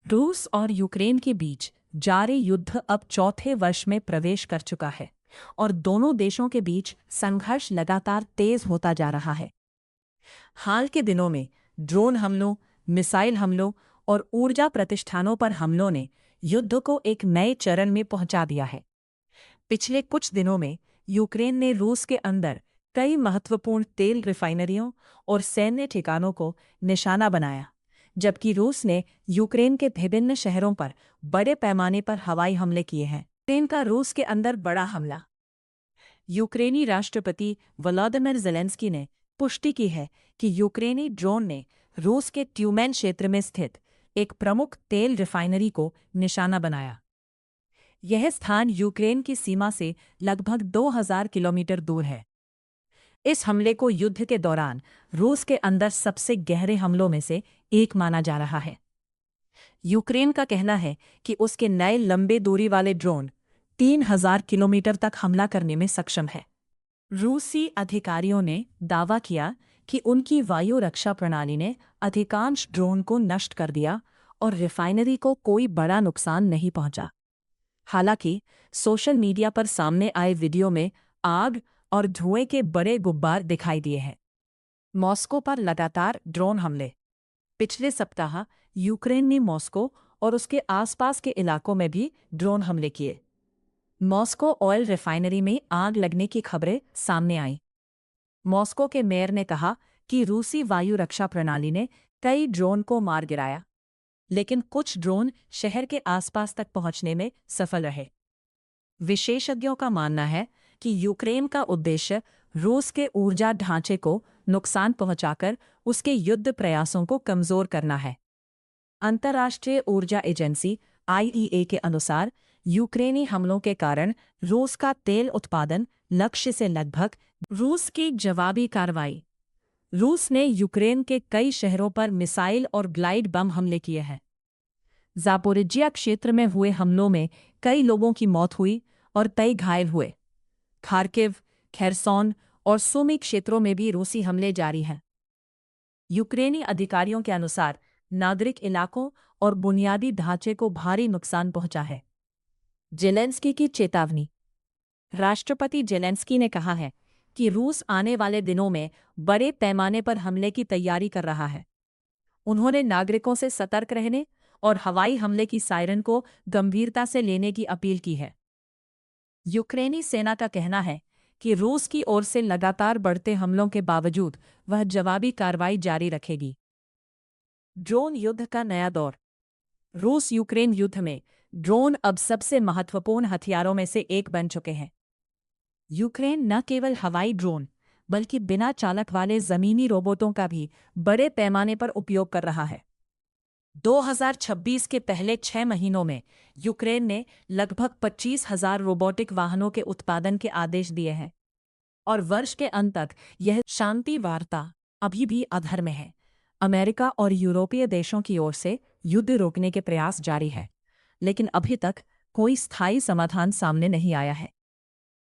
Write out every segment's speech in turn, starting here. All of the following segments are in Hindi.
रूस और यूक्रेन के बीच जारी युद्ध अब चौथे वर्ष में प्रवेश कर चुका है और दोनों देशों के बीच संघर्ष लगातार तेज होता जा रहा है। हाल के दिनों में ड्रोन हमलों, मिसाइल हमलों और ऊर्जा प्रतिष्ठानों पर हमलों ने युद्ध को एक नए चरण में पहुंचा दिया है। पिछले कुछ दिनों में यूक्रेन ने रूस के अंदर कई महत्वपूर्ण तेल रिफाइनरियों और सैन्य ठिकानों को निशाना बनाया, जबकि रूस ने यूक्रेन के विभिन्न शहरों पर बड़े पैमाने पर हवाई हमले किए हैं। यूक्रेन का रूस के अंदर बड़ा हमला। यूक्रेनी राष्ट्रपति वोलोदिमिर ज़ेलेंस्की ने पुष्टि की है कि यूक्रेनी ड्रोन ने रूस के ट्यूमेन क्षेत्र में स्थित एक प्रमुख तेल रिफाइनरी को निशाना बनाया। यह स्थान यूक्रेन की सीमा से लगभग 2000 किलोमीटर दूर है। इस हमले को युद्ध के दौरान रूस के अंदर सबसे गहरे हमलों में से एक माना जा रहा है। यूक्रेन का कहना है कि उसके नए लंबे दूरी वाले ड्रोन 3000 किलोमीटर तक हमला करने में सक्षम है। रूसी अधिकारियों ने दावा किया कि उनकी वायु रक्षा प्रणाली ने अधिकांश ड्रोन को नष्ट कर दिया और रिफाइनरी को कोई बड़ा नुकसान नहीं पहुंचा। हालांकि सोशल मीडिया पर सामने आए वीडियो में आग और धुएं के बड़े गुब्बार दिखाई दिए हैं। मॉस्को पर लगातार ड्रोन हमले। पिछले सप्ताह यूक्रेन ने मॉस्को और उसके आसपास के इलाकों में भी ड्रोन हमले किए। मॉस्को ऑयल रिफाइनरी में आग लगने की खबरें सामने आईं। मॉस्को के मेयर ने कहा कि रूसी वायु रक्षा प्रणाली ने कई ड्रोन को मार गिराया, लेकिन कुछ ड्रोन शहर के आसपास तक पहुंचने में सफल रहे। विशेषज्ञों का मानना है कि यूक्रेन का उद्देश्य रूस के ऊर्जा ढांचे को नुकसान पहुंचाकर उसके युद्ध प्रयासों को कमजोर करना है। अंतर्राष्ट्रीय ऊर्जा एजेंसी IEA के अनुसार यूक्रेनी हमलों के कारण रूस का तेल उत्पादन लक्ष्य से लगभग। रूस की जवाबी कार्रवाई। रूस ने यूक्रेन के कई शहरों पर मिसाइल और ग्लाइड बम हमले किए हैं। ज़ापोरिज्जिया क्षेत्र में हुए हमलों में कई लोगों की मौत हुई और कई घायल हुए। खार्किव, खेरसोन और सुमी क्षेत्रों में भी रूसी हमले जारी हैं। यूक्रेनी अधिकारियों के अनुसार नागरिक इलाकों और बुनियादी ढांचे को भारी नुकसान पहुंचा है। ज़ेलेंस्की की चेतावनी। राष्ट्रपति ज़ेलेंस्की ने कहा है कि रूस आने वाले दिनों में बड़े पैमाने पर हमले की तैयारी कर रहा है। उन्होंने नागरिकों से सतर्क रहने और हवाई हमले की सायरन को गंभीरता से लेने की अपील की है। यूक्रेनी सेना का कहना है कि रूस की ओर से लगातार बढ़ते हमलों के बावजूद वह जवाबी कार्रवाई जारी रखेगी। ड्रोन युद्ध का नया दौर। रूस यूक्रेन युद्ध में ड्रोन अब सबसे महत्वपूर्ण हथियारों में से एक बन चुके हैं। यूक्रेन न केवल हवाई ड्रोन बल्कि बिना चालक वाले जमीनी रोबोटों का भी बड़े पैमाने पर उपयोग कर रहा है। 2026 के पहले 6 महीनों में यूक्रेन ने लगभग 25,000 रोबोटिक वाहनों के उत्पादन के आदेश दिए हैं और वर्ष के अंत तक यह शांति वार्ता अभी भी अधर में है। अमेरिका और यूरोपीय देशों की ओर से युद्ध रोकने के प्रयास जारी है, लेकिन अभी तक कोई स्थायी समाधान सामने नहीं आया है।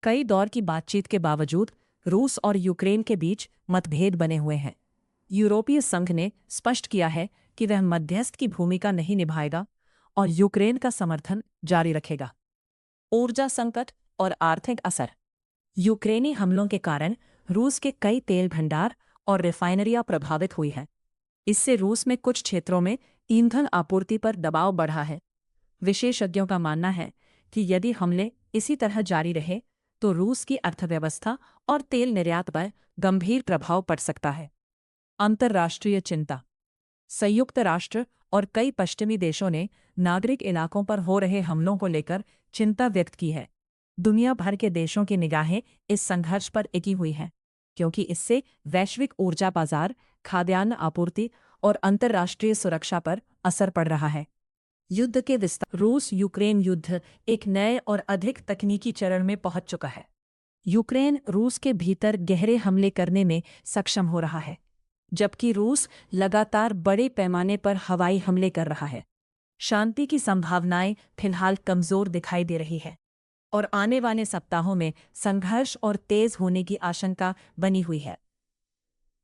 कई दौर की बातचीत के बावजूद रूस और यूक्रेन के बीच मतभेद बने हुए हैं। यूरोपीय संघ ने स्पष्ट किया है कि वह मध्यस्थ की भूमिका नहीं निभाएगा और यूक्रेन का समर्थन जारी रखेगा। ऊर्जा संकट और आर्थिक असर। यूक्रेनी हमलों के कारण रूस के कई तेल भंडार और रिफाइनरियां प्रभावित हुई हैं। इससे रूस में कुछ क्षेत्रों में ईंधन आपूर्ति पर दबाव बढ़ा है। विशेषज्ञों का मानना है कि यदि हमले इसी तरह जारी रहे तो रूस की अर्थव्यवस्था और तेल निर्यात पर गंभीर प्रभाव पड़ सकता है। अंतर्राष्ट्रीय चिंता। संयुक्त राष्ट्र और कई पश्चिमी देशों ने नागरिक इलाकों पर हो रहे हमलों को लेकर चिंता व्यक्त की है। दुनिया भर के देशों की निगाहें इस संघर्ष पर टिकी हुई हैं, क्योंकि इससे वैश्विक ऊर्जा बाजार, खाद्यान्न आपूर्ति और अंतर्राष्ट्रीय सुरक्षा पर असर पड़ रहा है। युद्ध के विस्तार। रूस यूक्रेन युद्ध एक नए और अधिक तकनीकी चरण में पहुंच चुका है। यूक्रेन रूस के भीतर गहरे हमले करने में सक्षम हो रहा है, जबकि रूस लगातार बड़े पैमाने पर हवाई हमले कर रहा है। शांति की संभावनाएं फिलहाल कमजोर दिखाई दे रही है और आने वाले सप्ताहों में संघर्ष और तेज होने की आशंका बनी हुई है।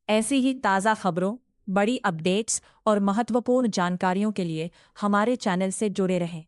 ऐसी ही ताज़ा खबरों, बड़ी अपडेट्स और महत्वपूर्ण जानकारियों के लिए हमारे चैनल से जुड़े रहें।